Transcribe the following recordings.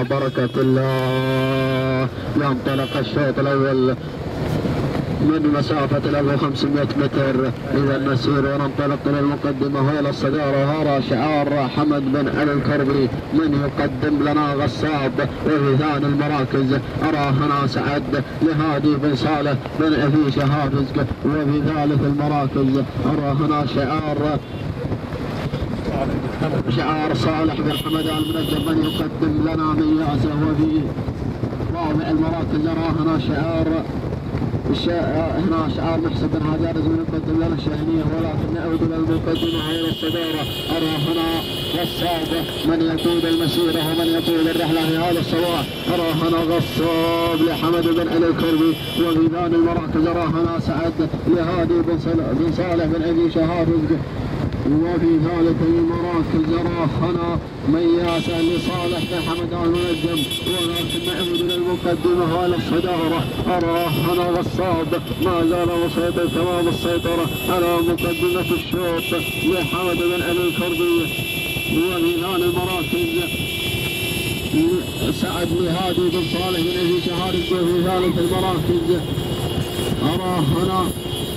على بركة الله. ينطلق الشوط الأول من مسافة 1500 متر. إذا نسير وننطلق إلى المقدمة وإلى الصدارة. أرى شعار حمد بن علي الكربي من يقدم لنا غصاب. وفي ثاني المراكز أرى هنا سعد لهادي بن صالح بن أبي شهافز. وفي ثالث المراكز أرى هنا شعار صالح بن حمدان المنجم من يقدم لنا مياسه. وفي رابع المراكز أرى هنا شعار محسن بن هاجارز من يقدم لنا الشاهنيه. ولكن نعود الى المقدمه الى الصداره. ارى هنا غصاب من يقود المسيره ومن يقود الرحله في هذا الصباح. ارى هنا غصاب لحمد بن علي الكربي. وفي ثاني المراكز ارى هنا سعد لهادي بن صالح بن ابي شهافز. وفي ثالث المراكز أرى هنا مياسة لصالح بن حمدان المنجم. ولكن نعود إلى المقدمة وإلى الصدارة. أرى هنا غصاب ما زال مسيطر تمام السيطرة على مقدمة الشوط لحمد بن علي الكربي. وفي ثاني المراكز سعد لهادي بن صالح بن أبي شهافز. وفي ثالث المراكز أرى هنا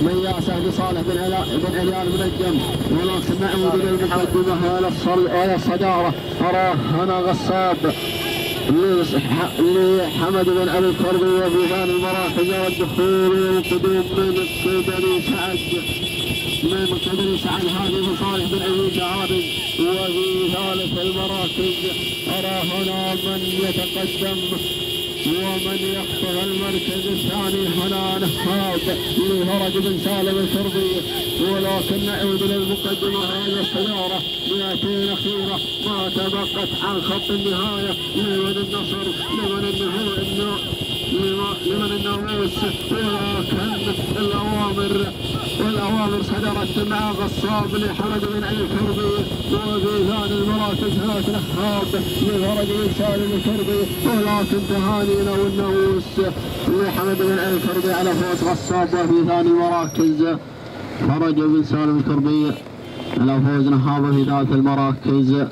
مياسة لصالح بن عليان المنجم. ولكن نعود الى المقدمه الى الصداره. ارى هنا غصاب لحمد بن علي الكربي. وفي ثاني المراكز والدخول والقدوم من قبل سعد هادي بن صالح بن ابي شهافز. وفي ثالث المراكز ارى هنا من يتقدم ومن يحفظ المركز الثاني هنا نهاد لفرج بن سالم الكربي. ولكن نعود الى المقدمه هذه السياره 200 اخيره ما تبقت عن خط النهايه لمن النصر لمن الناموس. ولكن الاوامر صدرت مع غصاب لحمد بن علي الكربي. وفي ثاني المراكز هناك نهاد لفرج بن سالم الكربي. ولكن تهانينا والناموس لحمد بن علي الكربي على فوز غصاب. وفي ثاني المراكز فرج بن سالم الكربي على فوز نهاضه في ذات المراكز.